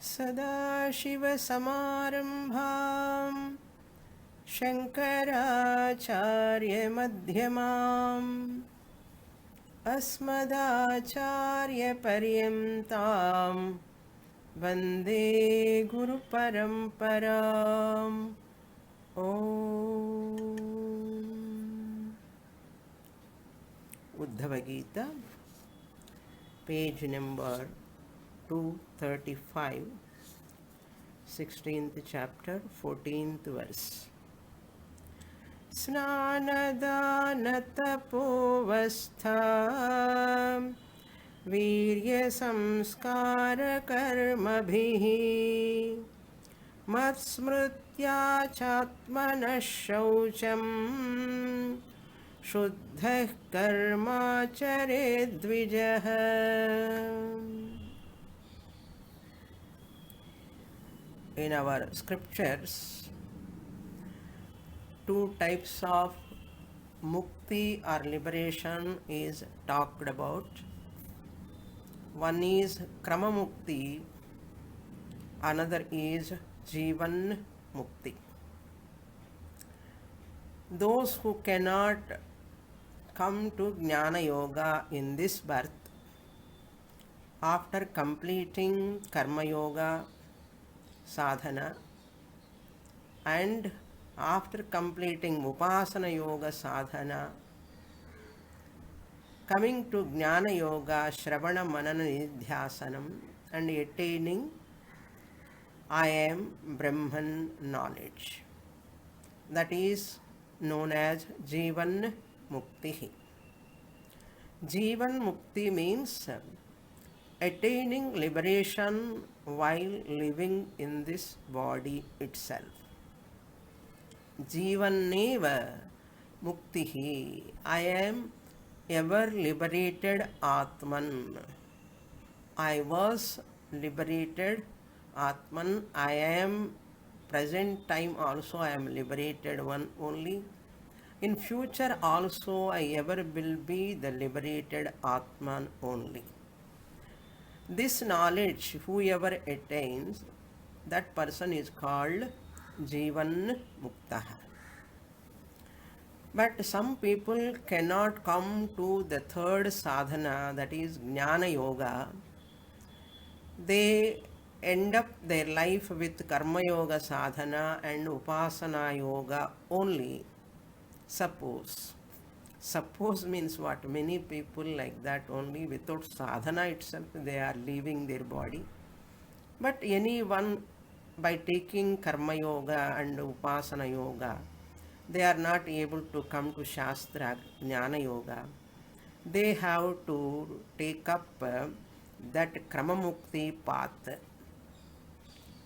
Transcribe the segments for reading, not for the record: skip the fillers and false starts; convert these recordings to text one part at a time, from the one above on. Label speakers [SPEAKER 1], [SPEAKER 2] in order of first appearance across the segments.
[SPEAKER 1] सदाशिवसमारम्भां शङ्कराचार्यमध्यमाम् अस्मदाचार्यपर्यन्तां वन्दे गुरुपरम्पराम्। Uddhava Gita, page number 235, 16th chapter, 14th verse. Snanadana-tapovastha virya-samskara-karmabhihi matsmritya chatmana shaucham shuddhah karmachare dvijah. In our scriptures, two types of mukti or liberation is talked about. One is krama mukti, another is jivan mukti. Those who cannot come to Jnana Yoga in this birth, after completing Karma Yoga sadhana and after completing Upasana Yoga sadhana, coming to Jnana Yoga, Shravana Manana Nidhyasanam and attaining I am Brahman knowledge. That is known as Jivan Mukti. Jivan Mukti means attaining liberation while living in this body itself. Jivaneva Muktihi. I am ever liberated Atman. I was liberated Atman. I am present time also I am liberated one only. In future also I ever will be the liberated Atman only. This knowledge whoever attains, that person is called Jivan Muktaha. But some people cannot come to the third sadhana, that is Jnana Yoga. They end up their life with Karma Yoga sadhana and Upasana Yoga only. Suppose means what? Many people like that only, without sadhana itself they are leaving their body. But anyone by taking Karma Yoga and Upasana Yoga, they are not able to come to Shastra Jnana Yoga. They have to take up that Kramamukti path.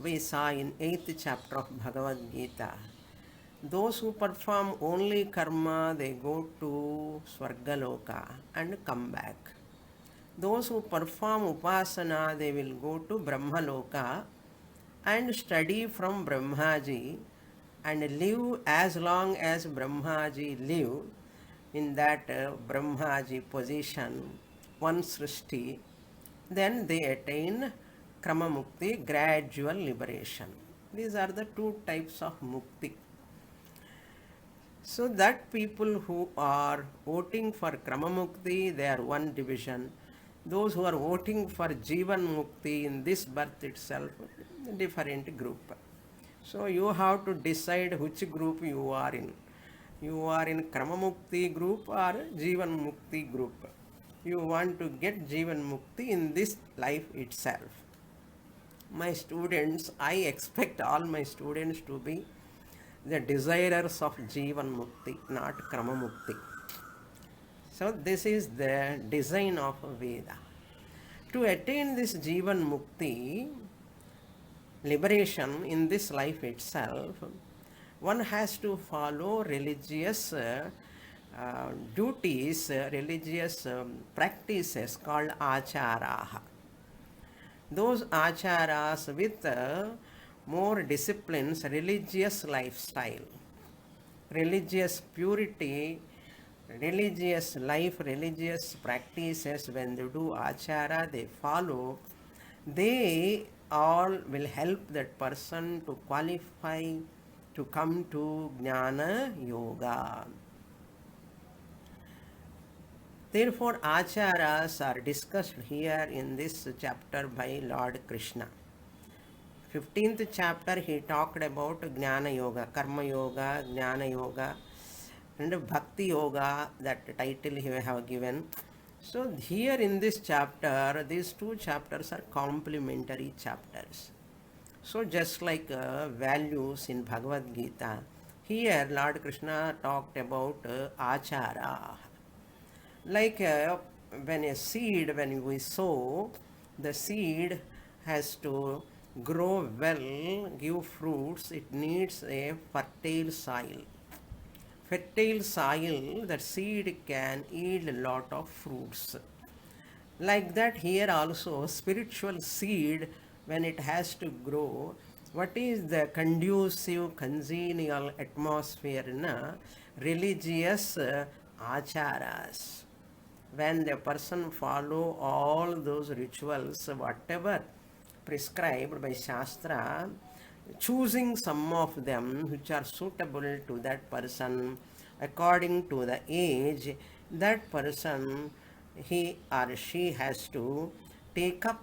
[SPEAKER 1] We saw in 8th chapter of Bhagavad Gita. Those who perform only karma, they go to Swargaloka and come back. Those who perform Upasana, they will go to Brahmaloka and study from Brahmaji and live as long as Brahmaji live in that Brahmaji position, one Srishti. Then they attain Krama Mukti, gradual liberation. These are the two types of Mukti. So that people who are voting for Krama Mukti, they are one division. Those who are voting for Jivan Mukti in this birth itself, different group. So you have to decide which group you are in. You are in Krama Mukti group or Jivan Mukti group. You want to get Jivan Mukti in this life itself. My students, I expect all my students to be the desirers of Jivan Mukti, not Krama Mukti. So this is the design of Veda. To attain this Jivan Mukti, liberation in this life itself, one has to follow religious duties, religious practices called acharaha. Those acharas with more disciplines, religious lifestyle, religious purity, religious life, religious practices, when they do achara, they follow, they all will help that person to qualify to come to Jnana Yoga. Therefore, acharas are discussed here in this chapter by Lord Krishna. 15th chapter he talked about Jnana Yoga, Karma Yoga, Jnana Yoga, and Bhakti Yoga, that title he have given. So here in this chapter, these two chapters are complementary chapters. So just like values in Bhagavad Gita, here Lord Krishna talked about achara. Like when a seed, when we sow, the seed has to grow well, give fruits, it needs a fertile soil. Fertile soil, the seed can yield a lot of fruits. Like that, here also, spiritual seed, when it has to grow, what is the conducive, congenial atmosphere in religious acharas? When the person follow all those rituals, whatever prescribed by Shastra, choosing some of them which are suitable to that person according to the age, that person, he or she has to take up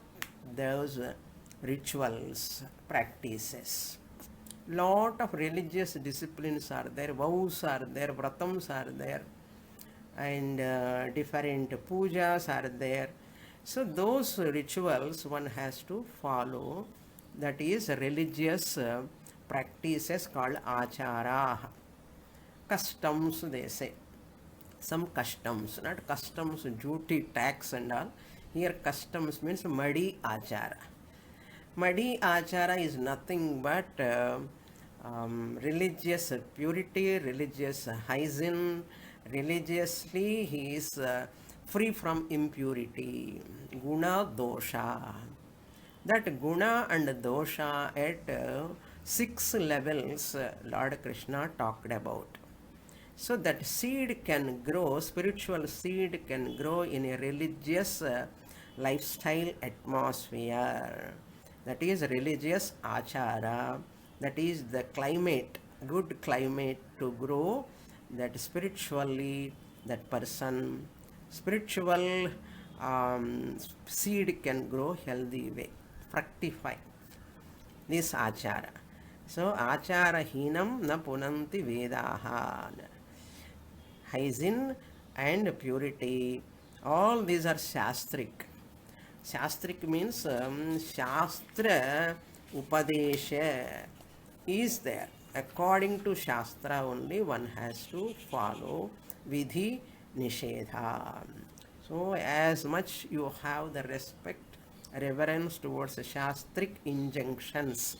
[SPEAKER 1] those rituals, practices. Lot of religious disciplines are there, vows are there, vratams are there, and different pujas are there. So those rituals one has to follow. That is religious practices called achara. Customs, they say. Some customs, not customs, duty, tax and all. Here customs means madi achara. Madi achara is nothing but religious purity, religious hygiene. Religiously he is free from impurity, guna, dosha. That guna and dosha at 6 levels Lord Krishna talked about. So that seed can grow, spiritual seed can grow in a religious lifestyle atmosphere. That is religious achara. That is the climate, good climate to grow that spiritually, that person, spiritual seed can grow healthy way, fructify. This achara. So achara hinam na punanti vedaha. Hygiene and purity, all these are shastric. Shastric means shastra upadesha is there. According to Shastra only one has to follow vidhi nishedha. So as much you have the respect, reverence towards shastric injunctions,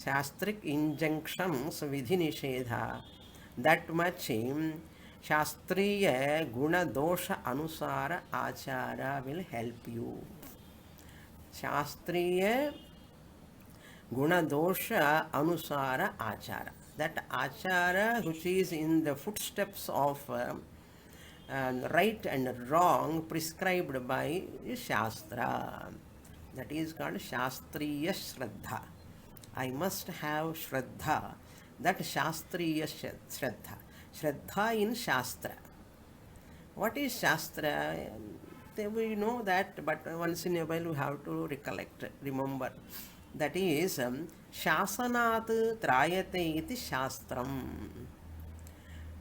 [SPEAKER 1] vidhi nishedha, that much shastriya guna dosha anusara achara will help you. Shastriya guna dosha anusara achara. That achara which is in the footsteps of right and wrong prescribed by Shastra. That is called Shastriya Shraddha. I must have Shraddha. That Shastriya Shraddha. Shraddha in Shastra. What is Shastra? We know that, but once in a while we have to recollect, remember. That is Shasanat Trayate iti Shastram.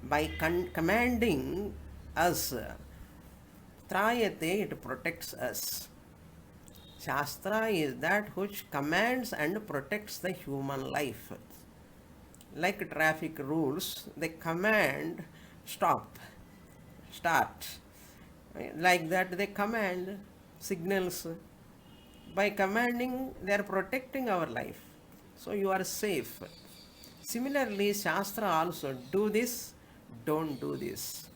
[SPEAKER 1] By commanding us, Trayate, it protects us. Shastra is that which commands and protects the human life. Like traffic rules, they command stop, start. Like that they command signals. By commanding, they are protecting our life. So you are safe. Similarly, Shastra also, do this, don't do this.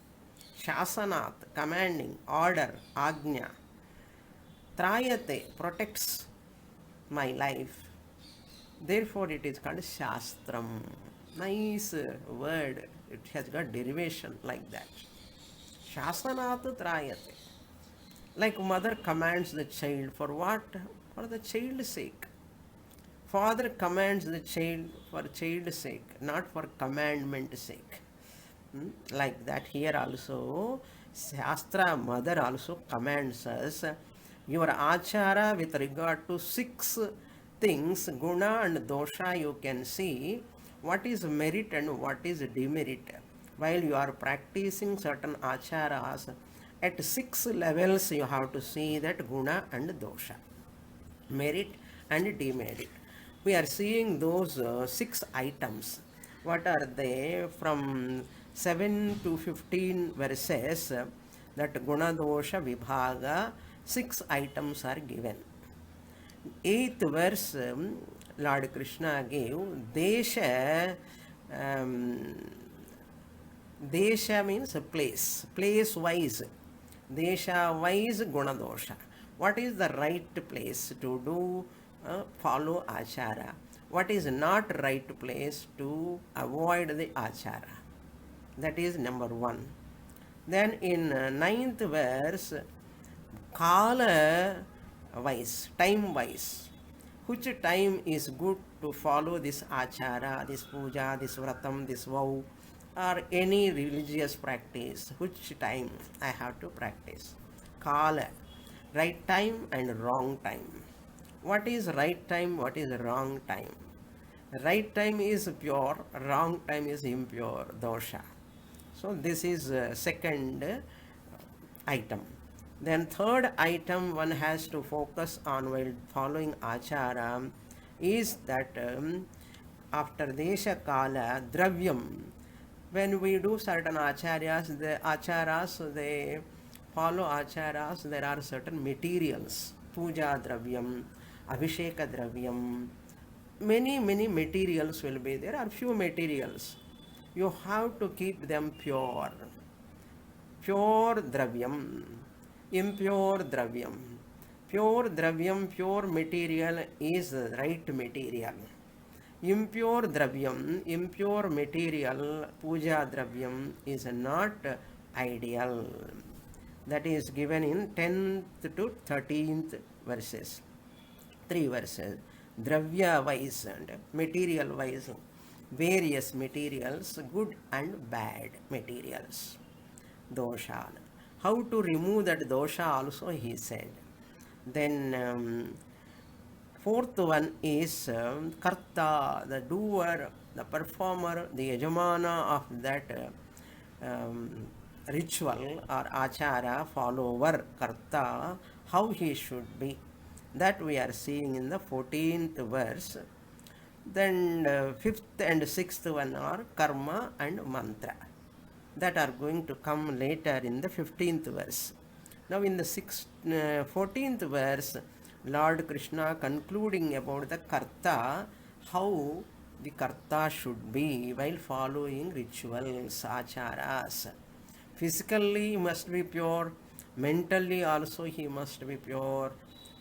[SPEAKER 1] Shasanat, commanding, order, agnya. Trayate, protects my life. Therefore, it is called Shastram. Nice word. It has got derivation like that. Shasanat Trayate. Like mother commands the child for what? For the child's sake. Father commands the child for child's sake, not for commandment sake. Like that here also, Shastra mother also commands us, your achara with regard to 6 things, guna and dosha, you can see what is merit and what is demerit. While you are practicing certain acharas, at 6 levels you have to see that guna and dosha, merit and demerit. We are seeing those 6 items. What are they? From 7 to 15 verses, that guna dosha vibhaga, 6 items are given. 8th verse, Lord Krishna gave desha. um, Desha means a place, place wise. Desha wise guna dosha. What is the right place to do, follow achara? What is not right place to avoid the achara? That is number 1. Then in 9th verse, kala wise, time wise. Which time is good to follow this achara, this puja, this vratam, this vow, or any religious practice? Which time I have to practice? Kala, right time and wrong time. What is right time? What is wrong time? Right time is pure, wrong time is impure, dosha. So this is second item. Then third item one has to focus on while following achara is that after desha kala dravyam, when we do certain acharas, they follow acharas, there are certain materials, puja dravyam, abhisheka dravyam, many materials will be there, or few materials. You have to keep them pure. Pure dravyam, impure dravyam. Pure dravyam, pure material is the right material. Impure dravyam, impure material, puja dravyam is not ideal. That is given in 10th to 13th verses. 3 verses. Dravya wise and material wise, various materials, good and bad materials. Dosha. How to remove that dosha also he said. Then fourth one is karta, the doer, the performer, the yajamana of that ritual or achara, follower, karta, how he should be. That we are seeing in the 14th verse. Then 5th and 6th one are karma and mantra, that are going to come later in the 15th verse. Now in the 14th verse, Lord Krishna concluding about the karta, how the karta should be while following rituals, acharas. Physically he must be pure, mentally also he must be pure,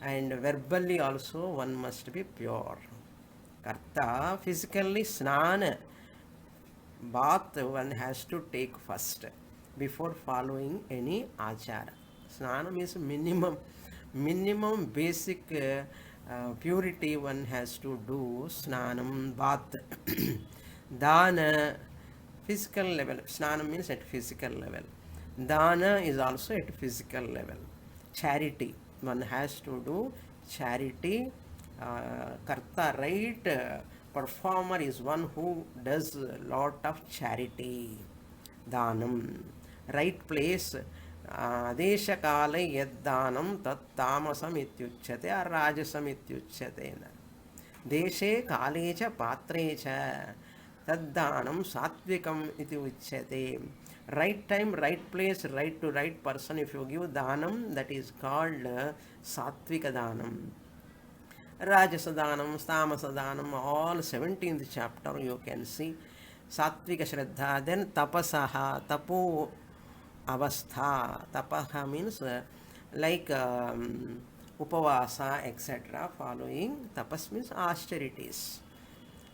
[SPEAKER 1] and verbally also one must be pure. Karta, physically snana, bath one has to take first before following any achara. Snanam is minimum basic purity one has to do. Snanam, bath. Dana, physical level. Snanam means at physical level. Dana is also at physical level. Charity, one has to do charity. Karta, right performer is one who does a lot of charity. Danam, right place. Desha kale yad danam tat tamasam ityuchyate or rajasam ityuchyate. Deshe kale cha patre cha tad danam satvikam iti uchyate. Right time, right place, right to right person, if you give danam, that is called satvika danam. Rajasadanam, Stamasadanam, all 17th chapter you can see. Satvika Shraddha, then Tapasaha, Tapo Avastha. Tapaha means like Upavasa, etc. Following. Tapas means austerities.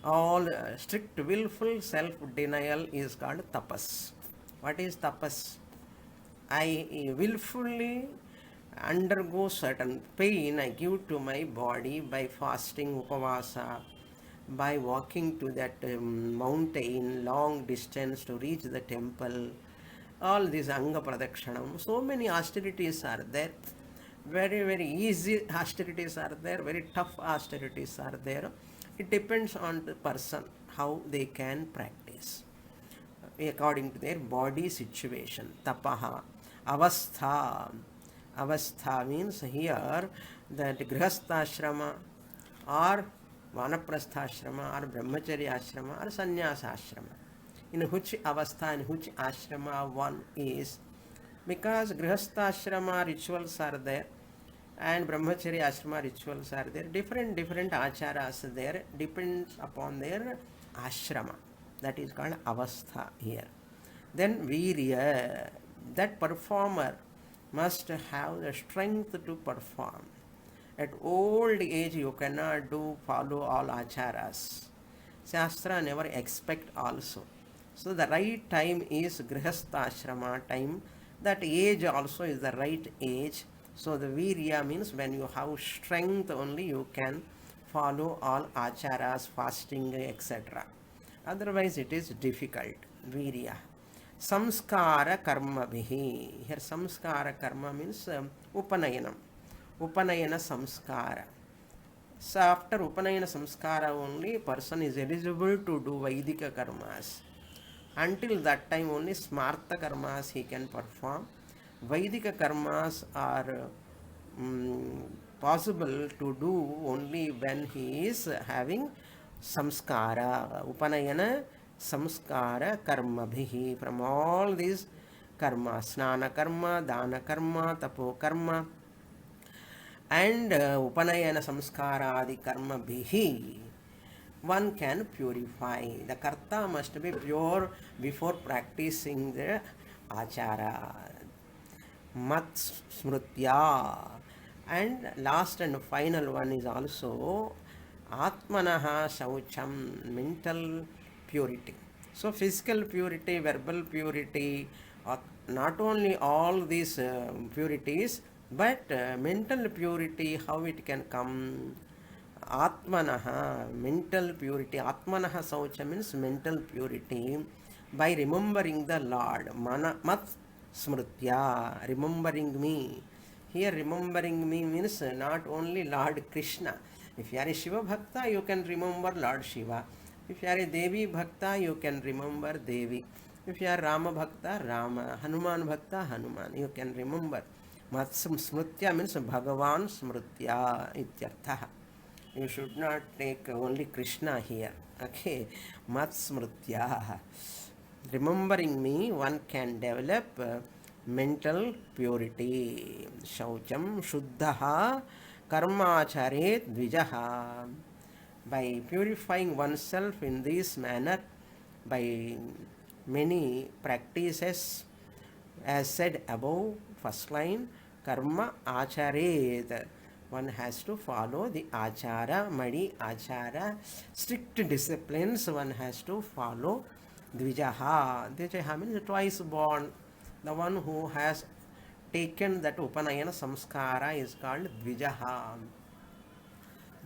[SPEAKER 1] All strict, willful self-denial is called tapas. What is tapas? I willfully undergo certain pain I give to my body by fasting, upavasa, by walking to that mountain long distance to reach the temple, all these anga pradakshanam, so many austerities are there. Very, very easy austerities are there, very tough austerities are there. It depends on the person how they can practice according to their body situation. Tapaha, avastha. Avastha means here that grihastha or vanaprastha or brahmacharya ashrama or sannyasa ashrama. In which avastha, in which ashrama one is, because grihastha ashrama rituals are there and brahmacharya ashrama rituals are there, different acharas there, depends upon their ashrama. That is called avastha here. Then virya, that performer must have the strength to perform. At old age you cannot follow all acharas. Shastra never expect also. So the right time is grihastha ashrama time. That age also is the right age. So the virya means when you have strength only you can follow all acharas, fasting, etc. Otherwise it is difficult. Virya. Samskara karma bhihi. Here samskara karma means upanayanam. Upanayana samskara. So after Upanayana samskara only person is eligible to do Vaidika karmas. Until that time only smartha karmas he can perform. Vaidika karmas are possible to do only when he is having samskara. Upanayana samskara karma bhihi. From all these karma, snana karma, dana karma, tapo karma, and upanayana samskara adi karma bhihi, one can purify. The karta must be pure before practicing the achara. Mat smrutya. And last and final one is also atmanaha shaucham, mental purity. So physical purity, verbal purity, not only all these purities, but mental purity, how it can come? Atmanaha, mental purity. Atmanaha saucha means mental purity by remembering the Lord. Mat smrutya, remembering me. Here remembering me means not only Lord Krishna. If you are a Shiva Bhakta, you can remember Lord Shiva. If you are a Devi Bhakta, you can remember Devi. If you are Rama Bhakta, Rama. Hanuman Bhakta, Hanuman. You can remember. Matsam smrutya means Bhagavan smrutya ityartha. You should not take only Krishna here. Okay. Mat smrutya. Remembering me, one can develop mental purity. Shaucham shuddhaha karmacharet dvijaha. By purifying oneself in this manner, by many practices, as said above, first line, karma acharet. One has to follow the achara, madi achara, strict disciplines one has to follow. Dvijaha. Dvijaha means twice born. The one who has taken that upanayana samskara is called dvijaha.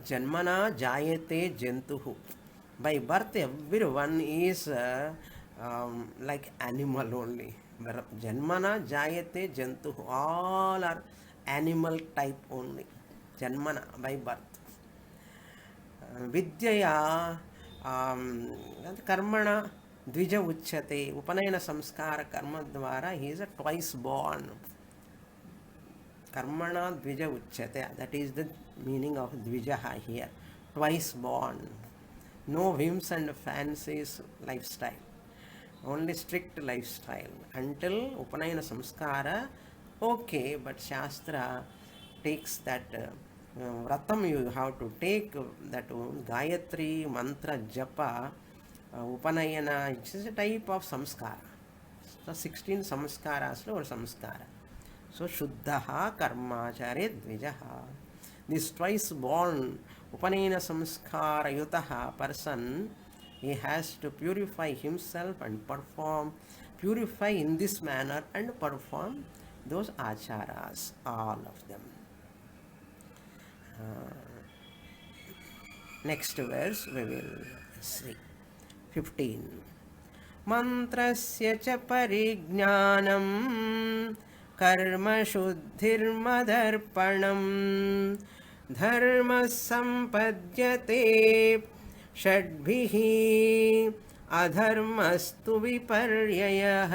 [SPEAKER 1] Janmana jayate jantuhu. By birth, everyone is like animal only. Janmana jayate jantuhu. All are animal type only. Janmana, by birth. Vidyaya karmana dvija uchyate. Upanayana samskara karma dvara, he is a twice born. Karmana dvija uchyate. That is the meaning of dvijaha here. Twice born. No whims and fancies lifestyle. Only strict lifestyle. Until Upanayana samskara, okay, but Shastra takes that vratam you have to take, that Gayatri mantra japa, Upanayana, it is a type of samskara. So 16 samskaras or samskara. So Shuddhaha karmachare dvijaha. This twice born Upanayana samskara yutaha person, he has to purify himself and perform, purify in this manner and perform those acharas, all of them. Next verse we will see. 15. Mantrasya cha parigyanam karma shuddhirmadarpanam dharma sampadhyate षड्भिः adharmastu viparyayah.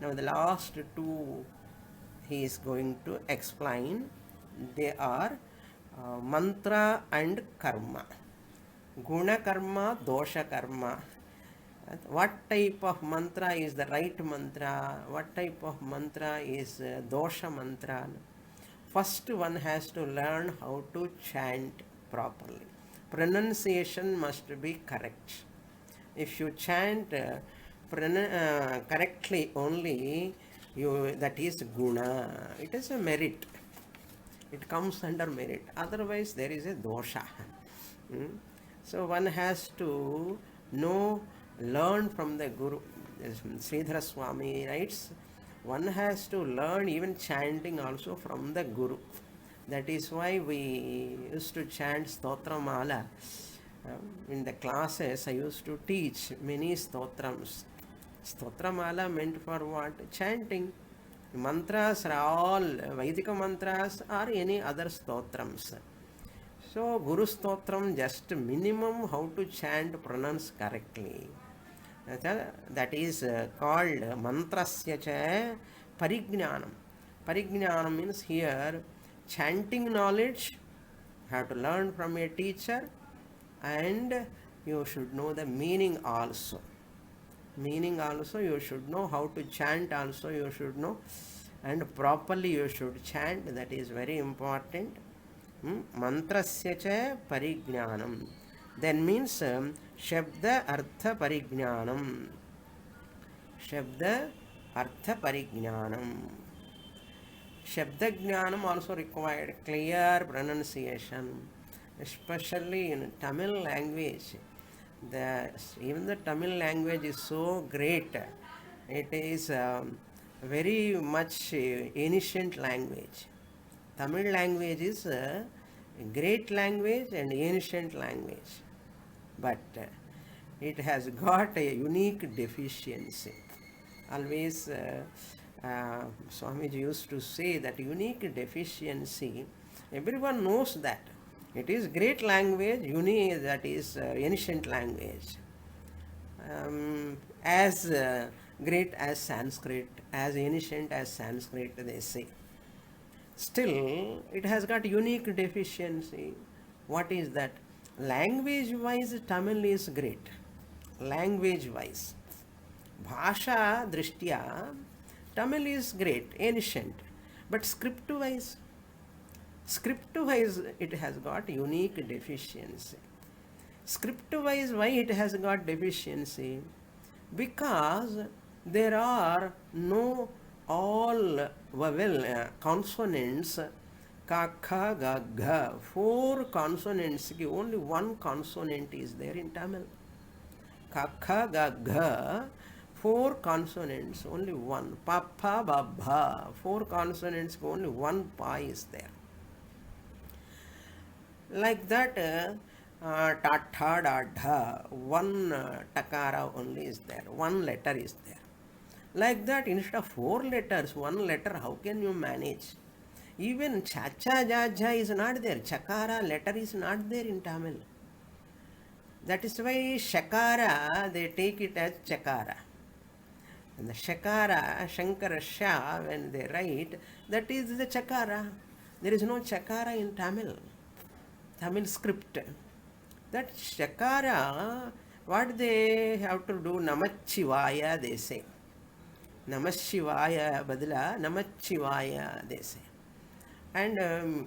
[SPEAKER 1] Now the last two he is going to explain. They are mantra and karma. Guna karma, dosha karma. What type of mantra is the right mantra? What type of mantra is dosha mantra? First one has to learn how to chant properly. Pronunciation must be correct. If you chant correctly only, that is guna. It is a merit. It comes under merit. Otherwise, there is a dosha. So one has to learn from the Guru. Sridhara Swami writes, one has to learn even chanting also from the Guru. That is why we used to chant Stotramala. In the classes, I used to teach many stotrams. Stotramala meant for what? Chanting. Mantras are all Vaidika mantras or any other stotrams. So, Guru Stotram, just minimum how to chant, pronounce correctly. That is called mantrasya cha parigyanam. Parigyanam means here chanting knowledge, have to learn from a teacher, and you should know the meaning also. Meaning also you should know, how to chant also you should know, and properly you should chant. That is very important. Mantrasya cha parigyanam. Then means Shabda Artha Parigyanam. Shabda Artha Parigyanam. Shabda Jnanam also required clear pronunciation, especially in Tamil language. Even the Tamil language is so great. It is very much ancient language. Tamil language is a great language and ancient language. But it has got a unique deficiency. Always Swamiji used to say that unique deficiency, everyone knows that. It is great language, that is ancient language. As great as Sanskrit, as ancient as Sanskrit, they say. Still, it has got unique deficiency. What is that? Language-wise, Tamil is great. Language-wise. Bhasha drishtya, Tamil is great, ancient. But script-wise, it has got unique deficiency. Script-wise, why it has got deficiency? Because there are no all vowel consonants, ka, kha, ga, gha, 4 consonants, only one consonant is there in Tamil. Ka, kha, ga, gha, 4 consonants, only one. Pa, pa, ba, bha, 4 consonants, only one pa is there. Like that, ta, tha, da, dha, one takara only is there, one letter is there. Like that, instead of 4 letters, 1 letter, how can you manage? Even cha, cha, ja, ja is not there. Chakara letter is not there in Tamil. That is why shakara, they take it as chakara. And the shakara, shankara sha, when they write, that is the chakara. There is no chakara in Tamil. Tamil script. That shakara, what they have to do, namachivaya, they say. Namashivaya badala, namachivaya, they say. And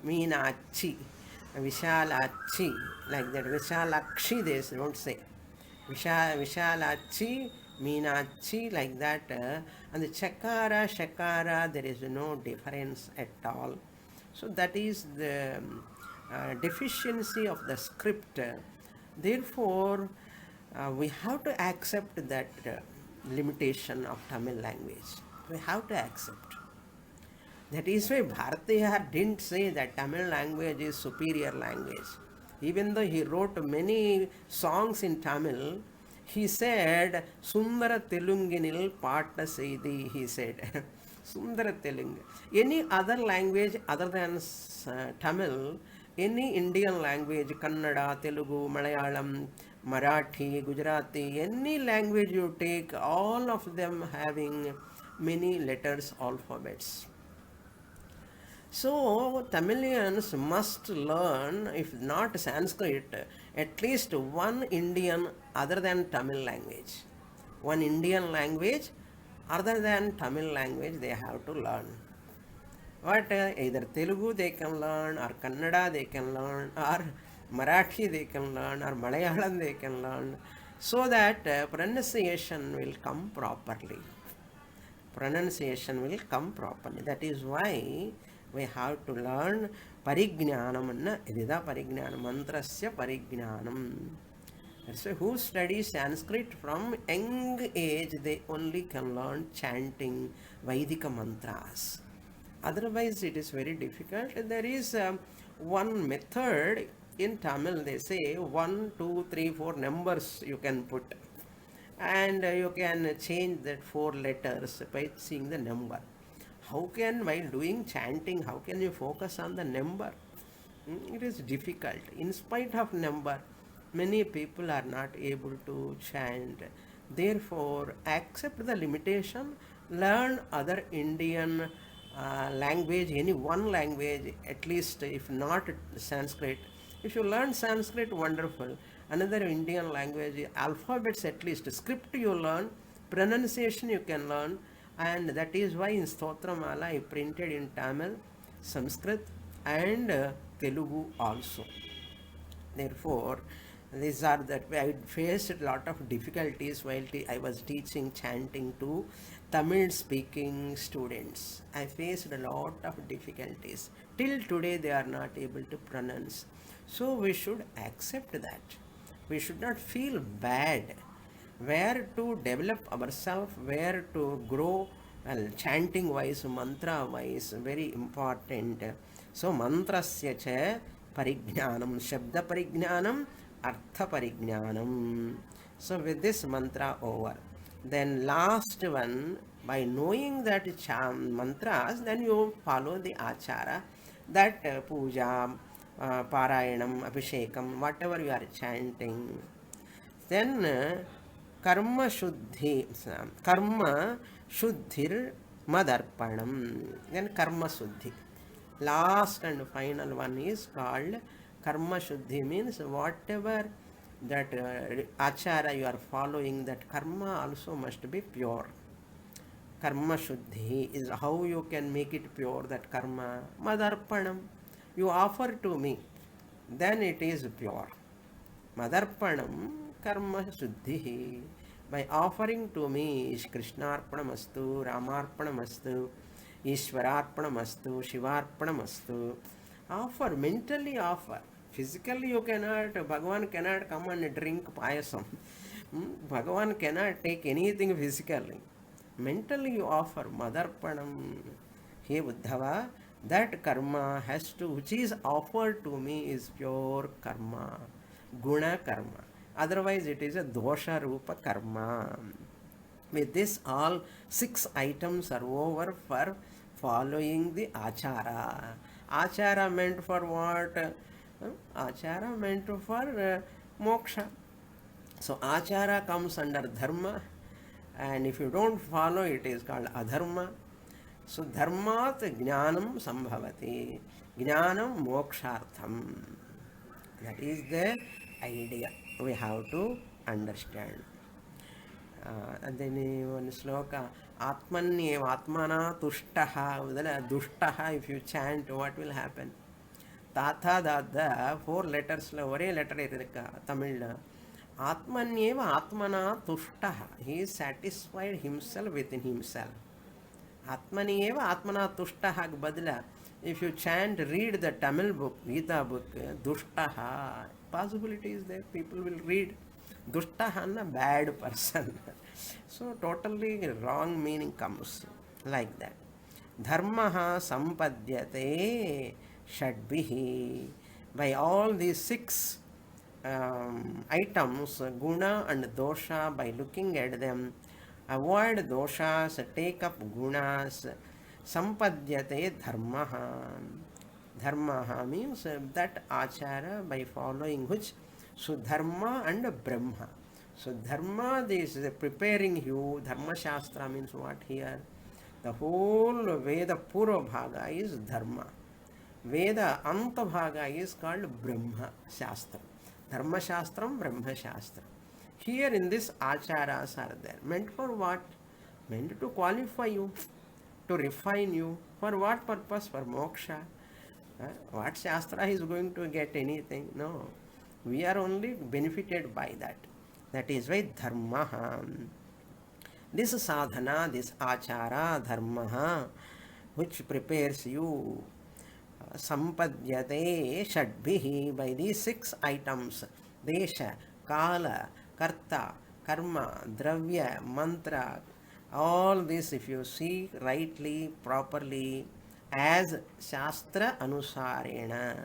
[SPEAKER 1] Meenachi, Vishalachi, like that. Vishalakshi, they don't say. Vishalachi, Meenachi, like that. And the chakara, shakara, there is no difference at all. So that is the deficiency of the script. Therefore, we have to accept that limitation of Tamil language. We have to accept. That is why Bharatiya didn't say that Tamil language is superior language. Even though he wrote many songs in Tamil, he said, Sundara Telunginil Patta Seidi, he said. Sundara Telungu. Any other language other than Tamil, any Indian language, Kannada, Telugu, Malayalam, Marathi, Gujarati, any language you take, all of them having many letters, alphabets. So, Tamilians must learn, if not Sanskrit, at least one Indian other than Tamil language. One Indian language other than Tamil language they have to learn. But either Telugu they can learn, or Kannada they can learn, or Marathi they can learn, or Malayalam they can learn, so that pronunciation will come properly. Pronunciation will come properly. That is why we have to learn Parigyanam. Idida Parigyanam, Mantrasya Parigyanam. So who studies Sanskrit from young age, they only can learn chanting Vaidika mantras. Otherwise, it is very difficult. There is one method in Tamil, they say 1, 2, 3, 4 numbers you can put. And you can change that 4 letters by seeing the number. How can, while doing chanting, how can you focus on the number? It is difficult. In spite of number, many people are not able to chant. Therefore, accept the limitation, learn other Indian language, any one language, at least if not Sanskrit. If you learn Sanskrit, wonderful. Another Indian language, alphabets at least, script you learn, pronunciation you can learn, and that is why in Stotramala I printed in Tamil, Sanskrit and Telugu also. Therefore, these are that I faced a lot of difficulties while I was teaching chanting to Tamil speaking students. I faced a lot of difficulties. Till today they are not able to pronounce. So we should accept that. We should not feel bad. Where to develop ourselves, where to grow, chanting wise, mantra wise, very important. So mantrasya cha parigyanam, shabda parigyanam, artha parigyanam. So with this mantra over. Then last one, by knowing that mantras, then you follow the achara, that puja, Parayanam, Abhishekam, whatever you are chanting. Then Karma Shuddhi, Karma Shuddhir Madarpanam. Then Karma Shuddhi. Last and final one is called Karma Shuddhi, means whatever that achara you are following, that karma also must be pure. Karma Shuddhi is how you can make it pure, that karma. Madarpanam. You offer to me, then it is pure. Madarpanam karma shuddhi. By offering to me is Krishnarpanamastu, Ramarpanamastu, Ishwararpanamastu, Shivarpanamastu. Offer, mentally offer. Physically you cannot, Bhagavan cannot come and drink payasam. Bhagavan cannot take anything physically. Mentally you offer Madarpanam. Hey Uddhava, that karma has to, which is offered to me, is pure karma, guna karma. Otherwise it is a dosha rupa karma. With this, all 6 items are over for following the achara. Achara meant for what? Achara meant for moksha. So achara comes under dharma, and if you don't follow, it is called adharma. So dharmat jnanam sambhavati, jnanam mokshartham. That is the idea we have to understand. And then one sloka, atmanyeva atmana tushtaha, dushtaha, if you chant, what will happen? Tatha dada, 4 letters, one letter irukka, Tamil. Atmanyeva atmana tushtaha, he is satisfied himself within himself. Atmani eva atmana tushtaha badla. If you chant, read the Tamil book, Gita book, dushtaha, possibility is there, people will read. Dushtaha, bad person. So totally wrong meaning comes like that. Dharmaha sampadyate shadbihi. By all these six items, guna and dosha, by looking at them, avoid doshas, take up gunas, sampadyate dharmaha. Dharma means that achara by following which Sudharma and Brahma. So Dharma is preparing you. Dharma Shastra means what here? The whole Veda Purva Bhaga is Dharma. Veda Anta Bhaga is called Brahma Shastra. Dharma Shastram, Brahma Shastra. Here in this acharas are there. Meant for what? Meant to qualify you, to refine you. For what purpose? For moksha. What Shastra is going to get anything? No. We are only benefited by that. That is why Dharma. This sadhana, this achara, Dharma, which prepares you, sampadyate shadbhihi, by these six items: desha, kala, karta, karma, dravya, mantra. All this, if you see rightly, properly, as Shastra Anusarena.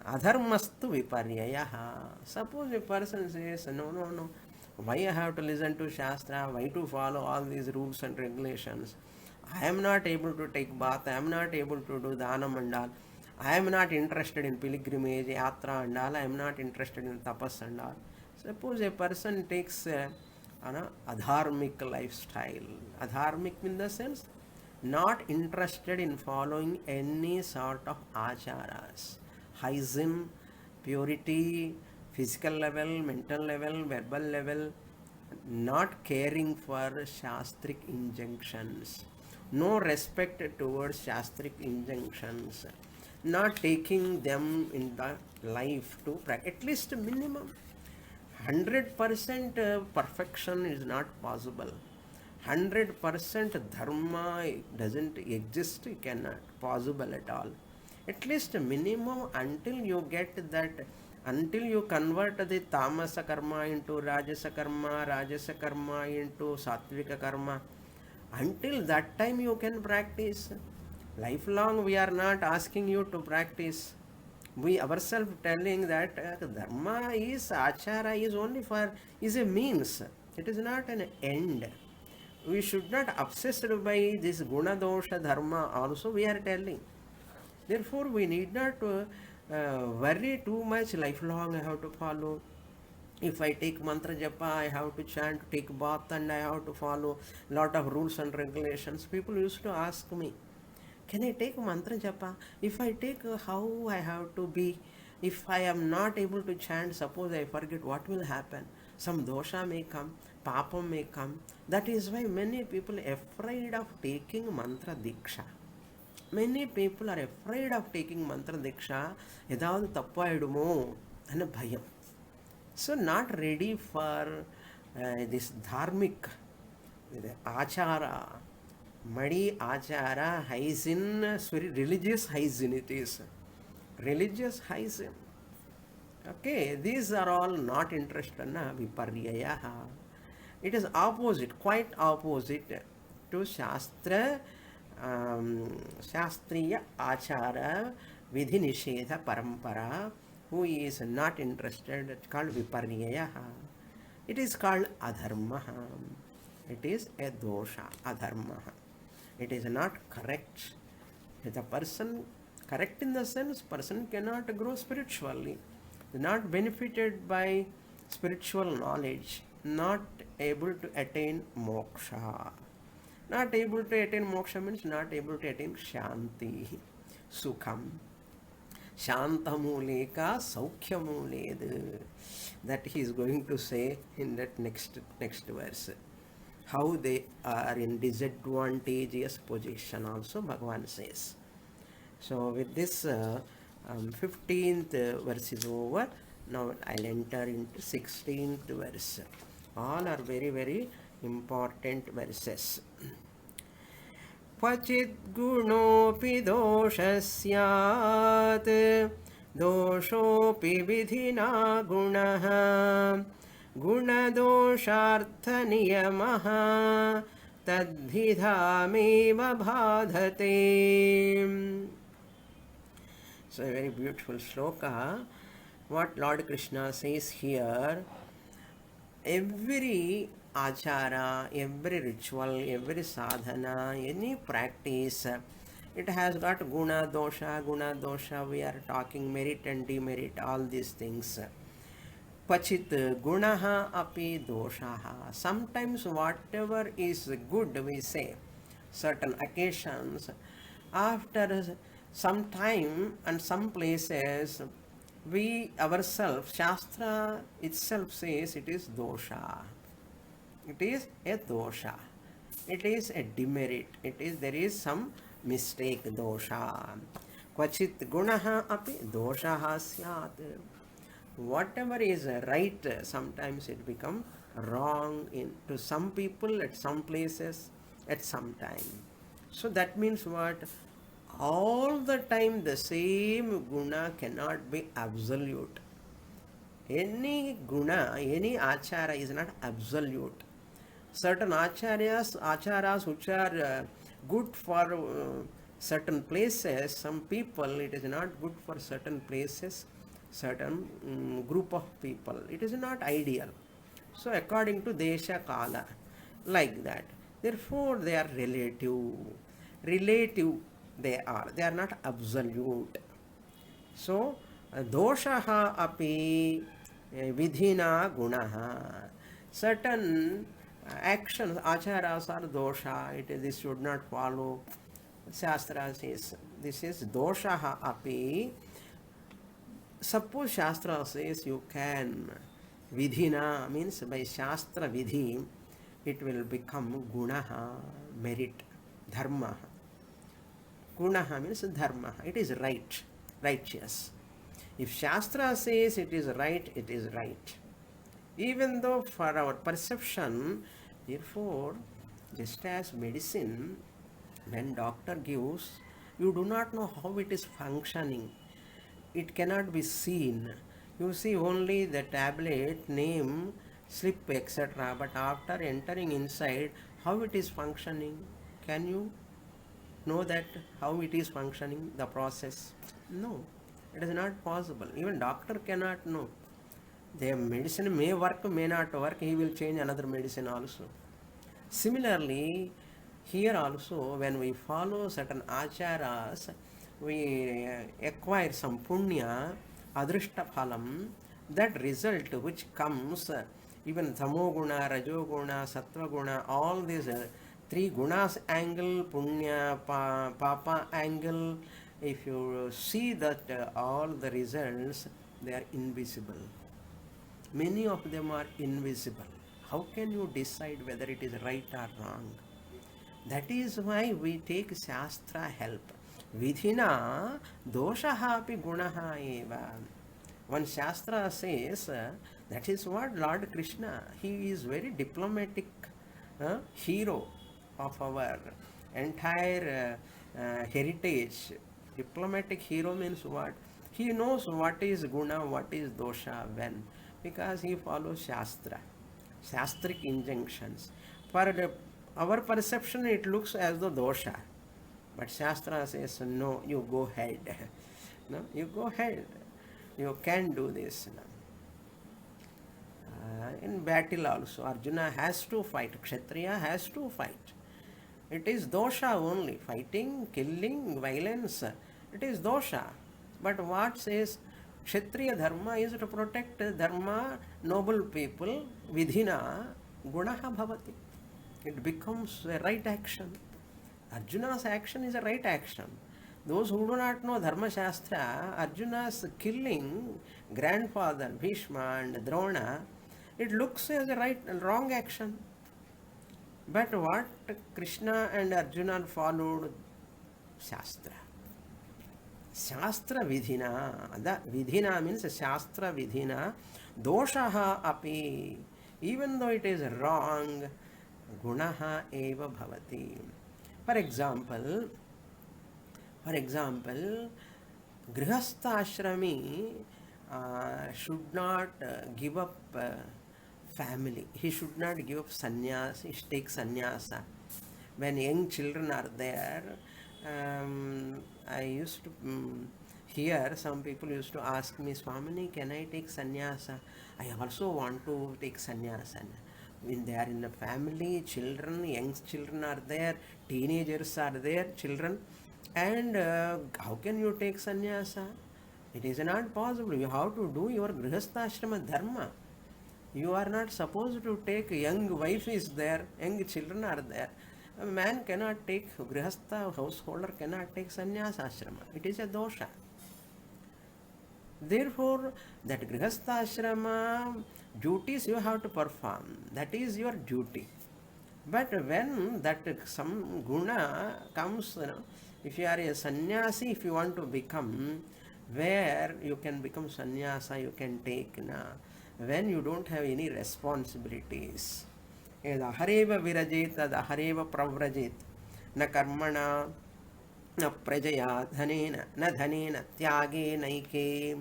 [SPEAKER 1] Adharmastu viparyayaha. Suppose a person says, no, why I have to listen to Shastra, why to follow all these rules and regulations? I am not able to take bath, I am not able to do dhanam and all. I am not interested in pilgrimage, yatra and all, I am not interested in tapas and all. Suppose a person takes an adharmic lifestyle. Adharmic in the sense, not interested in following any sort of acharas. Hygiene, purity, physical level, mental level, verbal level, not caring for shastric injunctions, no respect towards shastric injunctions, not taking them in the life to practice, at least minimum. 100% perfection is not possible. 100% dharma doesn't exist, cannot possible at all. At least minimum, until you get that, until you convert the tamasa karma into rajasa karma into sattvika karma, until that time you can practice. Lifelong we are not asking you to practice. We ourselves telling that dharma is, achara is only for, is a means. It is not an end. We should not obsessed by this guna dosha dharma also, we are telling. Therefore, we need not worry too much. Lifelong I have to follow. If I take mantra japa, I have to chant, take bath, and I have to follow lot of rules and regulations. People used to ask me, can I take mantra japa? If I take, how I have to be? If I am not able to chant, suppose I forget, what will happen? Some dosha may come, papam may come. That is why many people are afraid of taking mantra diksha. Many people are afraid of taking mantra diksha. Edavadu tappaidumo ana bhayam. So not ready for this dharmic achara, madi achara, hygiene, religious hygiene it is. Religious hygiene. Okay, these are all not interested na viparyayaha. It is opposite, quite opposite to Shastra. Shastriya Achara Vidhi Nishedha Parampara, who is not interested, it's called Viparyayaha. It is called Adharmaha. It is a dosha, Adharmaha. It is not correct. The person, correct in the sense, person cannot grow spiritually, not benefited by spiritual knowledge, not able to attain moksha. Not able to attain moksha means not able to attain shanti, sukham. Shantamuleka saukhyamuledu. That he is going to say in that next verse. How they are in disadvantageous position also Bhagavan says. So with this 15th verse is over. Now I'll enter into 16th verse. All are very, very important verses. क्वचिद् गुणोऽपि दोषः स्यात् दोषोऽपि विधिना गुणः गुणदोषार्थनियमः तद्धिधामेव बाधते. So a very beautiful sloka. What Lord Krishna says here, every achara, every ritual, every sadhana, any practice, it has got guna dosha, we are talking merit and demerit, all these things. Pachit gunaha api doshaha. Sometimes whatever is good, we say, certain occasions, after some time and some places, we ourselves, Shastra itself says it is dosha. It is a dosha. It is a demerit. There is some mistake, dosha. Kvachit gunaha api doshaha syat. Whatever is right, sometimes it becomes wrong to some people, at some places, at some time. So that means what? All the time the same guna cannot be absolute. Any guna, any achara is not absolute. Certain acharas which are good for certain places, some people, it is not good for certain places, certain group of people. It is not ideal. So according to Desha Kala, like that. Therefore they are relative. Relative they are not absolute. So doshaha api vidhina gunaha. Certain actions, acharas are dosha. This should not follow. Shastra says this is doshaha api. Suppose Shastra says you can, vidhina means by Shastra vidhi, it will become gunaha, merit, dharma. Gunaha means dharma. It is right, righteous. If Shastra says it is right, it is right. Even though for our perception, therefore, just as medicine, when doctor gives, you do not know how it is functioning. It cannot be seen. You see only the tablet, name, slip, etc. But after entering inside, how it is functioning? Can you know that how it is functioning, the process? No, it is not possible. Even doctor cannot know. The medicine may work, may not work. He will change another medicine also. Similarly, here also, when we follow certain acharas, we acquire some punya, adrishta phalam, that result which comes, even tamoguna, rajoguna, sattva all these three gunas angle, punya, papa angle, if you see that all the results, they are invisible. Many of them are invisible. How can you decide whether it is right or wrong? That is why we take Shastra help. Vidhina doshaha api gunaha eva. One Shastra says, that is what Lord Krishna, he is very diplomatic hero of our entire heritage. Diplomatic hero means what? He knows what is guna, what is dosha, when. Because he follows Shastra, Shastric injunctions. For our perception, it looks as though dosha. But Shastra says, no, you go ahead. No, you go ahead. You can do this. In battle also, Arjuna has to fight. Kshatriya has to fight. It is dosha only. Fighting, killing, violence. It is dosha. But what says Kshatriya dharma is to protect dharma, noble people, vidhina, gunaha bhavati. It becomes a right action. Arjuna's action is a right action. Those who do not know Dharma Shastra, Arjuna's killing grandfather Bhishma and Drona, it looks as a right and wrong action. But what Krishna and Arjuna followed? Shastra. Shastra vidhina. The vidhina means Shastra vidhina. Doshaha api. Even though it is wrong, gunaha eva bhavati. For example, grihastha ashrami should not give up family. He should not give up sannyas, he take sannyasa. When young children are there, I used to hear some people used to ask me, Swamini, can I take sannyasa? I also want to take sannyasa. When they are in a family, children, young children are there, teenagers are there, children, and how can you take sannyasa? It is not possible. You have to do your grihastha dharma. You are not supposed to take, young wife is there, young children are there. A man cannot take, grihastha householder cannot take sannyas ashrama. It is a dosha. Therefore, that grihastha ashrama duties you have to perform. That is your duty. But when that some guna comes, if you are a sannyasi, if you want to become, where you can become sannyasa, you can take, when you don't have any responsibilities. Ahareva virajet, ahareva pravrajet, na karmana, na prajaya, dhanena, na dhanena, tyage, naike.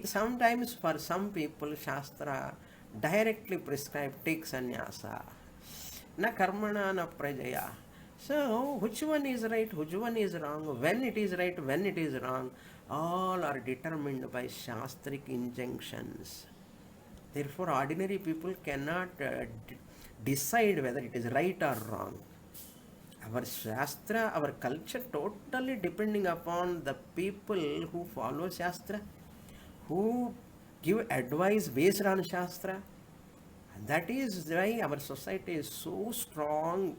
[SPEAKER 1] Sometimes for some people, Shastra directly prescribe take sannyasa. Na karmana, na prajaya. So, which one is right, which one is wrong, when it is right, when it is wrong, all are determined by Shastric injunctions. Therefore, ordinary people cannot decide whether it is right or wrong. Our Shastra, our culture totally depending upon the people who follow Shastra, who give advice based on Shastra. That is why our society is so strong.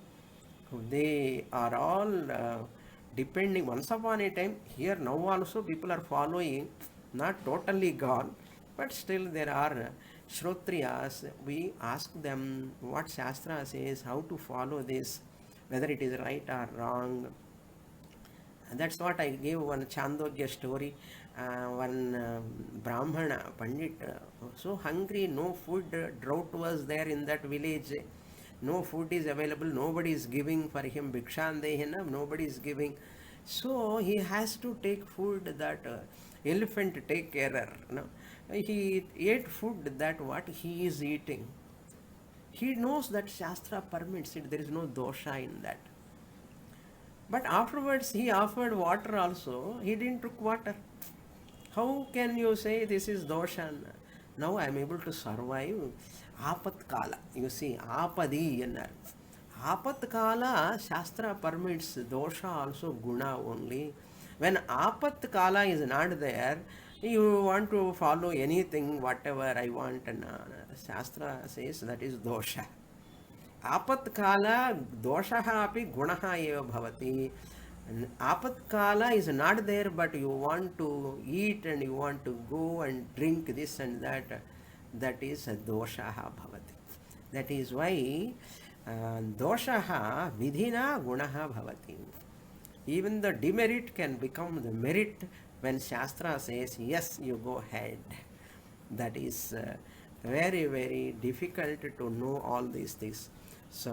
[SPEAKER 1] They are all depending. Once upon a time, here now also people are following, not totally gone, but still there are Shrotriyas. We ask them what Shastra says, how to follow this, whether it is right or wrong. And that's what I gave one Chandogya story. One Brahmana Pandit, so hungry, no food, drought was there in that village. No food is available, nobody is giving for him, Bhikshandehena, nobody is giving. So he has to take food that elephant take care. He ate food that what he is eating. He knows that Shastra permits it, there is no dosha in that. But afterwards he offered water also, he didn't took water. How can you say this is dosha? Now I am able to survive. Apat kala. You see, apadi ennar. Apat kala, Shastra permits dosha also guna only. When apat kala is not there, you want to follow anything, whatever I want, and Shastra says that is dosha. Apat kala, doshaha api gunaha eva bhavati. Apat kala is not there, but you want to eat and you want to go and drink this and that. That is a doshaha bhavati. That is why doshaha vidhina gunaha bhavati. Even the demerit can become the merit when Shastra says, yes, you go ahead. That is very, very difficult to know all these things. So,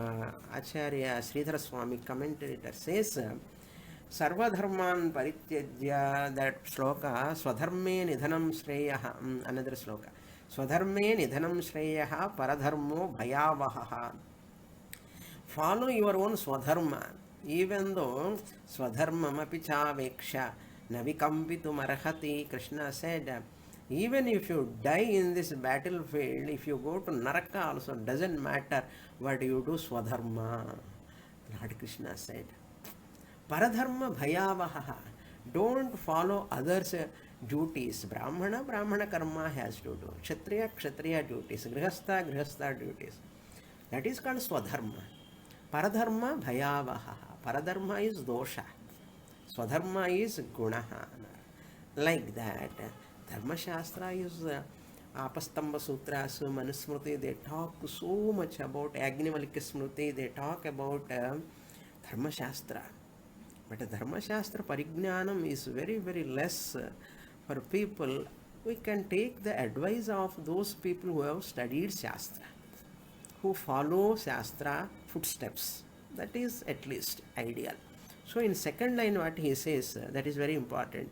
[SPEAKER 1] Acharya Sridhara Swami commentator says, Sarvadharman parityajya, that sloka, Swadharme nidhanam shreyaha, another sloka. Swadharme nidhanam shreyaha paradharmo bhayavaha. Follow your own swadharma, even though swadharmam api chaveksha navikampitum arhati. Krishna said, even if you die in this battlefield, if you go to Naraka also, doesn't matter what you do, swadharma. Lord Krishna said. Paradharma bhayavaha. Don't follow others' duties. Brahmana, Brahmana karma has to do. Kshatriya, Kshatriya duties. Grihastha, Grihastha duties. That is called swadharma. Paradharma bhayavaha. Paradharma is dosha. Swadharma is gunaha. Like that. Dharma Shastra is Apastamba Sutras, Manusmriti. They talk so much about Agnivalika Smriti. They talk about Dharma Shastra. But Dharma Shastra Parijnanam is very, very less for people. We can take the advice of those people who have studied Shastra, who follow Shastra footsteps. That is at least ideal. So in second line what he says, that is very important.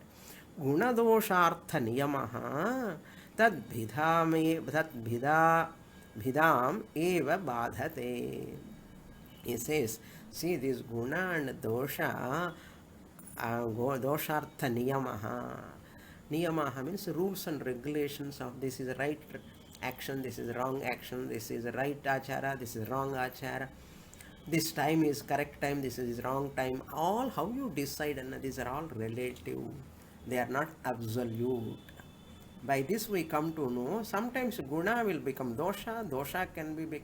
[SPEAKER 1] Gunadoshartha niyamaha tad bhida bhidam eva badhate. He says, see, this guna and dosha, doshartha niyamaha. Niyamaha means rules and regulations of this is right action, this is wrong action, this is right achara, this is wrong achara, this time is correct time, this is wrong time. All how you decide, and these are all relative. They are not absolute. By this we come to know sometimes guna will become dosha, dosha can be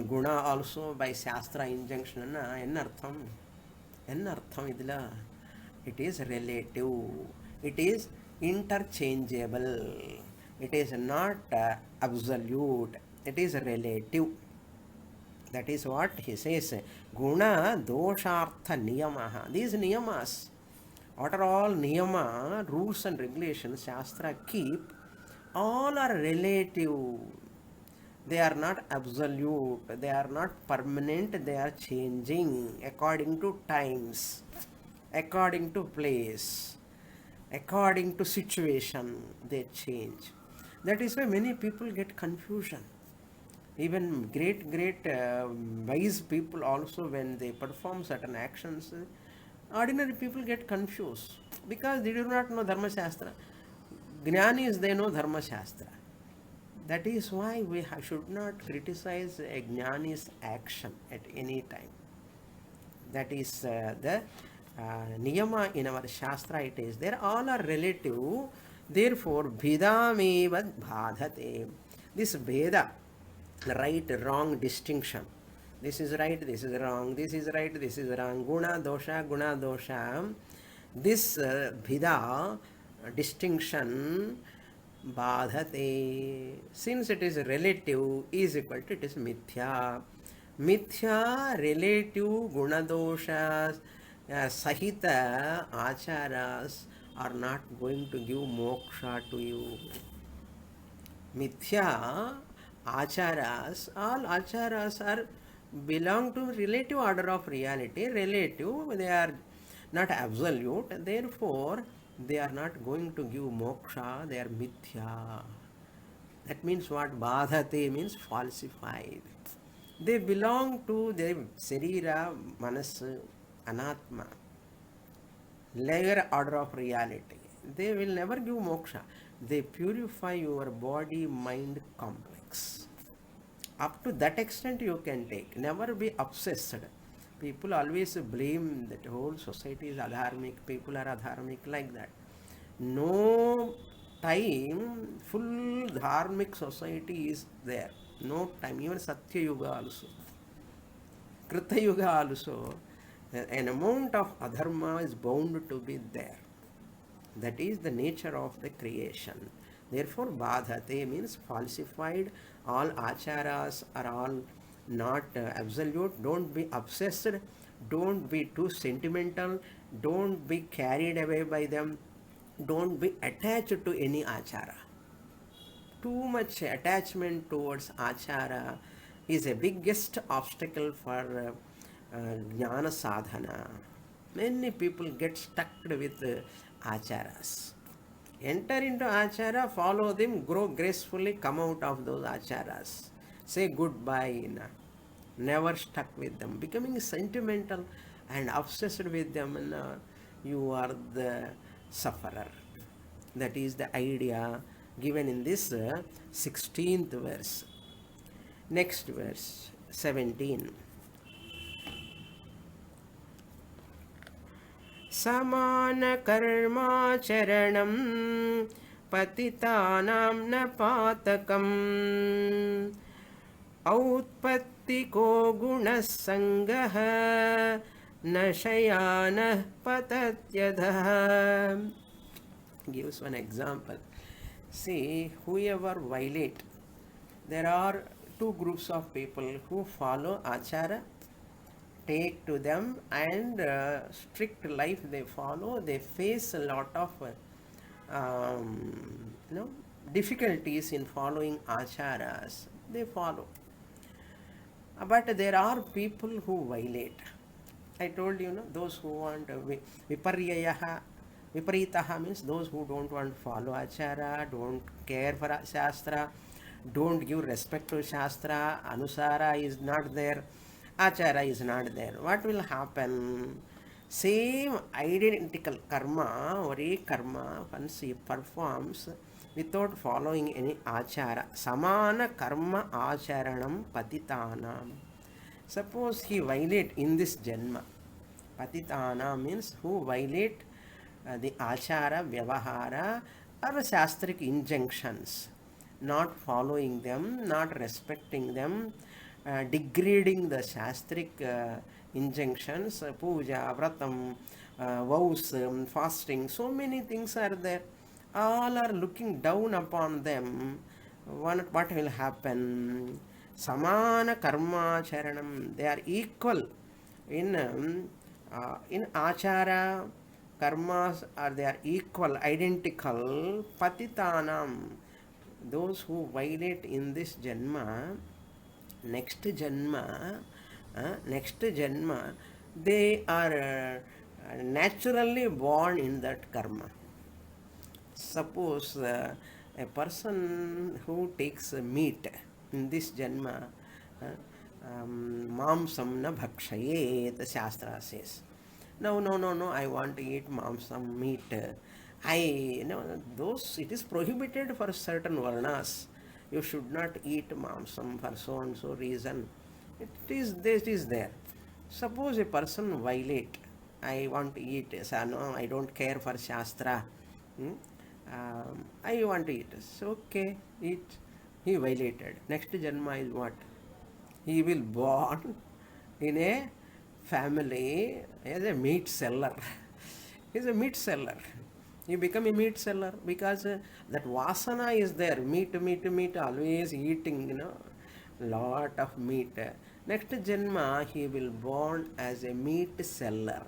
[SPEAKER 1] guna also by Shastra injunction. Ennartham idila. It is relative. It is interchangeable. It is not absolute. It is relative. That is what he says. Guna doshartha niyamaha. These niyamas, what are all niyama, rules and regulations Shastra keep, all are relative. They are not absolute. They are not permanent. They are changing according to times, according to place, according to situation. They change. That is why many people get confusion. Even great wise people also, when they perform certain actions, ordinary people get confused because they do not know Dharma Shastra. Jnanis, they know Dharma Shastra. That is why we should not criticize a Jnani's action at any time. That is the niyama in our Shastra. It is there. All are relative. Therefore, bhidameva bhadhate. This Veda, right wrong distinction. This is right, this is wrong, this is right, this is wrong. Guna dosha. This bhida distinction badhate. Since it is relative, is equal to it is mithya. Mithya relative guna doshas sahita acharas are not going to give moksha to you. Mithya acharas, all acharas are belong to relative order of reality. Relative, they are not absolute. Therefore, they are not going to give moksha. They are mithya. That means what? Badhate means falsified. They belong to the sarira, manas, anatma, lower order of reality. They will never give moksha. They purify your body mind complex. Up to that extent you can take. Never be obsessed. People always blame that whole society is adharmic, people are adharmic, like that. No time full dharmic society is there. No time. Even Satya Yuga also, Krita Yuga also, an amount of adharma is bound to be there. That is the nature of the creation. Therefore, badhate means falsified. All acharas are all not absolute. Don't be obsessed. Don't be too sentimental. Don't be carried away by them. Don't be attached to any achara. Too much attachment towards achara is a biggest obstacle for jnana sadhana. Many people get stuck with acharas. Enter into achara, follow them, grow gracefully, come out of those acharas. Say goodbye. Never stuck with them. Becoming sentimental and obsessed with them, you are the sufferer. That is the idea given in this 16th verse. Next verse, 17. Samankarmacharanam patitanam na patakam outpattiko gunasangaha nashayana patatyadha. Gives one example. See, whoever violate, there are two groups of people who follow achara, take to them, and strict life they follow. They face a lot of difficulties in following acharas. They follow. But there are people who violate. I told you, those who want viparyayaha. Viparitaha means those who don't want to follow achara, don't care for shastra, don't give respect to Shastra, Anusara is not there, Achara is not there. What will happen? Same identical karma, ore karma, once he performs without following any achara. Samana karma acharanam patitanam. Suppose he violate in this janma. Patitana means who violate the achara, vyavahara or shastric injunctions, not following them, not respecting them, degrading the shastric injunctions, puja, vratam, vows, fasting, so many things are there. All are looking down upon them. What will happen? Samana karma charanam. They are equal in achara, karmas are they are equal, identical. Patitanam, those who violate in this janma, next janma, they are naturally born in that karma. Suppose a person who takes meat in this janma, mamsam na bhakshaye, the Shastra says. No, I want to eat mamsam, meat. Those, it is prohibited for certain varnas. You should not eat mamsam for so and so reason. It is there. Suppose a person violate, I want to eat, so no, I don't care for Shastra. I want to eat. So, okay, eat. He violated. Next janma is what? He will born in a family as a meat seller. He is a meat seller. He become a meat seller because that vasana is there. Meat, always eating, lot of meat. Next janma, he will born as a meat seller.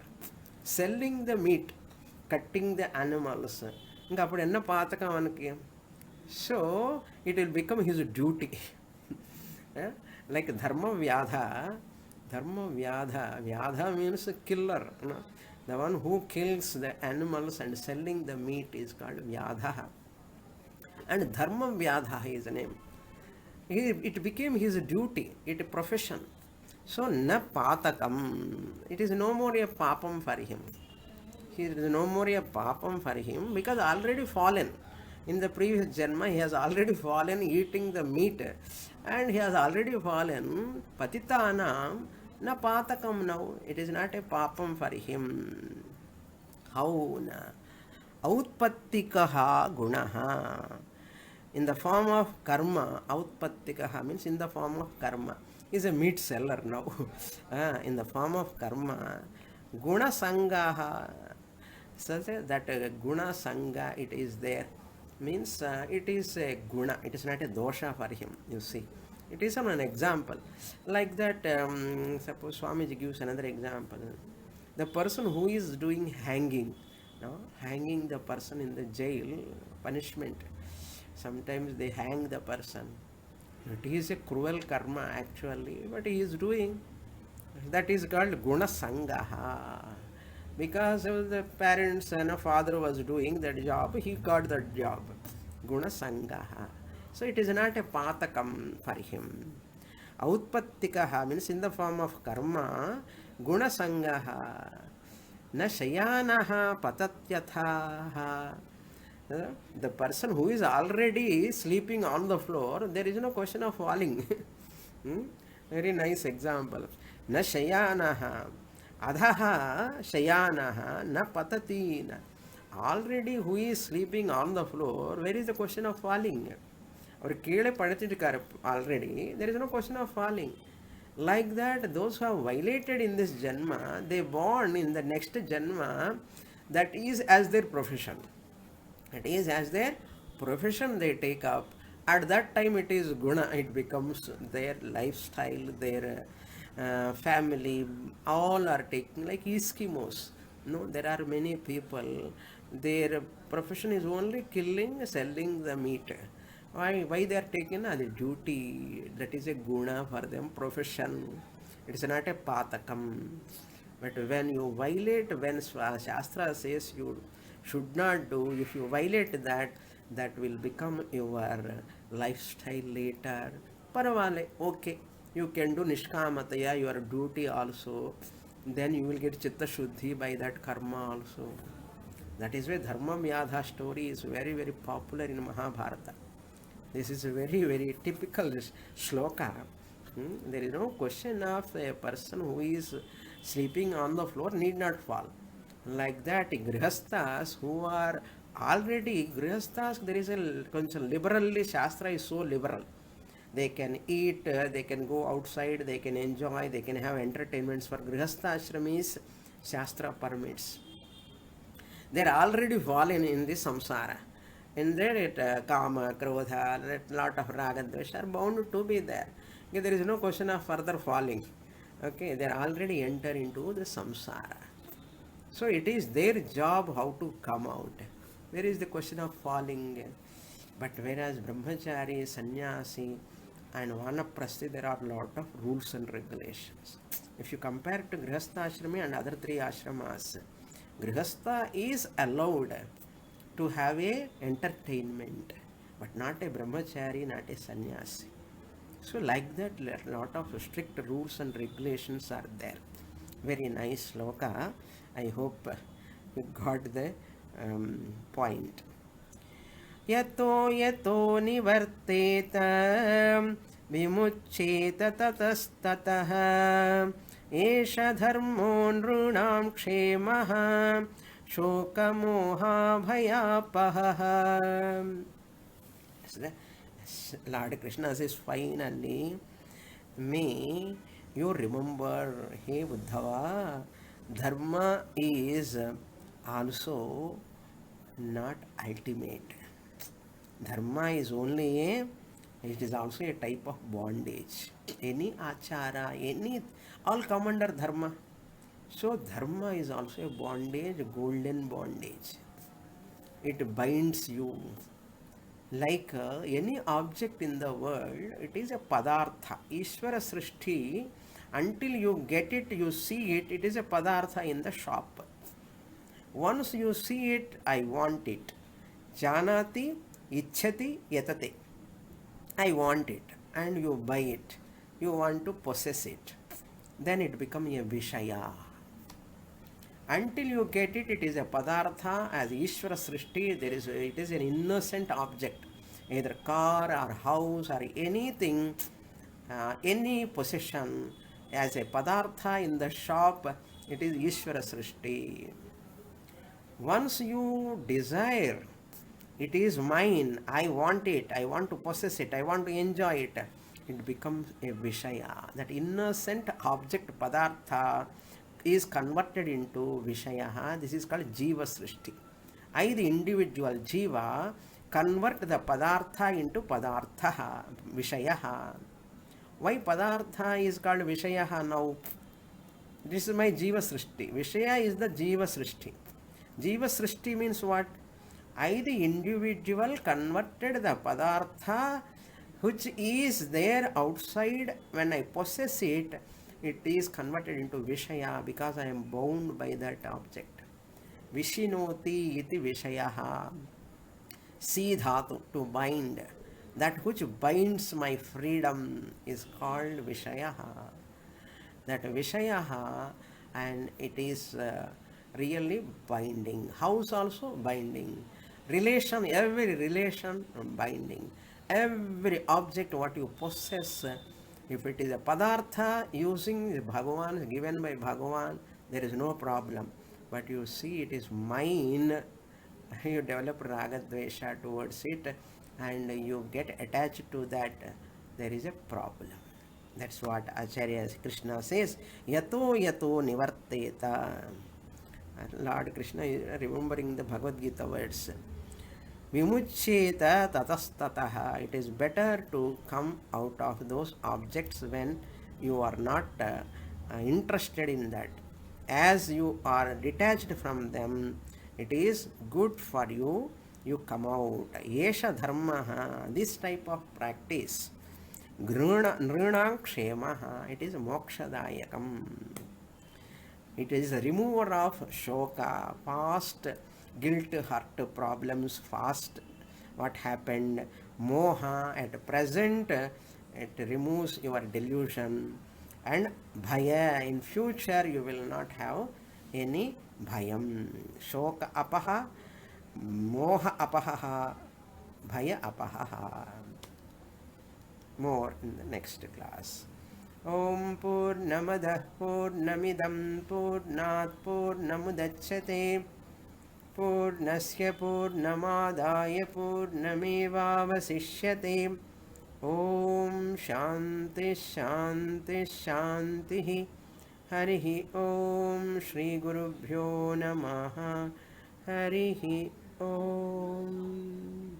[SPEAKER 1] Selling the meat, cutting the animals. So, it will become his duty. Like dharma vyadha. Vyadha means killer. The one who kills the animals and selling the meat is called vyadha. And dharma vyadha is the name. It became his duty, it a profession. So na patakam. It is no more a papam for him. It is no more a papam for him because already fallen. In the previous janma, he has already fallen eating the meat, and he has already fallen patitanam na patakam now. It is not a papam for him. How na? Outpattikaha gunaha. In the form of karma, outpattikaha means in the form of karma. He is a meat seller now. In the form of karma, guna sangaha. So that guna sangha, it is there. Means it is a guna, it is not a dosha for him, you see. It is an example. Like that, suppose Swamiji gives another example. The person who is doing hanging, hanging the person in the jail, punishment. Sometimes they hang the person. It is a cruel karma actually, but he is doing. That is called guna sangaha. Because the parents and a father was doing that job, he got that job. Guna sangaha. So it is not a patakam for him. Outpattikaha means in the form of karma. Guna sangaha. Na shayanaha patatyathaha. The person who is already sleeping on the floor, there is no question of falling. Very nice example. Na shayanaha. Adhaha shayanaha na patatina. Already who is sleeping on the floor, where is the question of falling? Or kele padachidikar already, there is no question of falling. Like that, those who have violated in this janma, they born in the next janma, that is as their profession. It is as their profession they take up. At that time it is guna, it becomes their lifestyle, their family, all are taking like Eskimos. No, there are many people, their profession is only killing, selling the meat. Why they are taking as a duty? That is a guna for them, profession. It is not a patakam. But when you violate, when Shastra says you should not do. If you violate that, that will become your lifestyle later. Paravale, okay. You can do nishkamataya, your duty also. Then you will get chitta shuddhi by that karma also. That is why Dharma Vyadha story is very, very popular in Mahabharata. This is a very, very typical shloka. There is no question of a person who is sleeping on the floor need not fall. Like that, grihasthas who are already grihasthas, there is a liberally, Shastra is so liberal. They can eat, they can go outside, they can enjoy, they can have entertainments. For grihastha ashramis, Shastra permits. They are already fallen in this samsara. In there, kama, krodha, lot of raga, dvesha are bound to be there. Okay, there is no question of further falling. Okay, they are already enter into the samsara. So it is their job how to come out. There is the question of falling. But whereas brahmachari, sannyasi, and vanaprasthi, there are a lot of rules and regulations. If you compare to grihastha ashrami and other three ashramas, grihastha is allowed to have a entertainment, but not a brahmachari, not a sannyasi. So like that, a lot of strict rules and regulations are there. Very nice sloka. I hope you got the point. Yato yato nivarteta vimuccheta tatastatah esha dharmo nrunam kshemah shokamoha bhayapaha. Lord Krishna says, finally, may you remember, hey Uddhava, Dharma is also not ultimate. Dharma is only it is also a type of bondage. Any achara, all come under Dharma. So Dharma is also a bondage, golden bondage. It binds you. Like any object in the world, it is a padartha. Ishvara Srishti, until you get it, you see it, it is a padartha in the shop. Once you see it, I want it. Janati, ichhati, yatate. I want it, and you buy it. You want to possess it. Then it becomes a vishaya. Until you get it, it is a padartha. As Ishvara Srishti, it is an innocent object. Either car or house or anything, any possession. As a padartha in the shop, it is Ishvara Srishti. Once you desire, it is mine, I want it, I want to possess it, I want to enjoy it, it becomes a vishaya. That innocent object padartha is converted into vishaya. This is called jiva srishti. I, the individual jiva, convert the padartha into padartha, vishaya. Why padartha is called vishaya now? This is my jiva srishti. Vishaya is the jiva srishti. Jiva srishti means what? I, the individual, converted the padartha which is there outside. When I possess it, it is converted into vishaya because I am bound by that object. Vishinoti iti vishayaha. Si dhatu, to bind. That which binds my freedom is called vishayaha. That vishayaha, and it is really binding. House also binding. Relation, every relation binding. Every object what you possess, if it is a padartha using Bhagavan, given by Bhagavan, there is no problem. But you see it is mine, you develop raga dvesha towards it, and you get attached to that, there is a problem. That's what Acharya Krishna says, yato yato nivarteta. Lord Krishna is remembering the Bhagavad Gita words. Vimuccheta tatastataha. It is better to come out of those objects when you are not interested in that. As you are detached from them, it is good for you, you come out. Yesha dharmaha. This type of practice, nrunam kshemaha, it is mokshadayakam. It is a remover of shoka, past guilt, hurt, problems fast. What happened? Moha at present, it removes your delusion. And bhaya, in future you will not have any bhayam. Shoka apaha, moha apaha, bhaya apaha. More in the next class. Om Purnamadah Purnamidam Purnat Purnamudachyate Purnasya Purnamadaya Purnamevavasishyate. Om Shanti Shanti Shanti. Harihi Om Shri Gurubhyo Namaha. Harihi Om.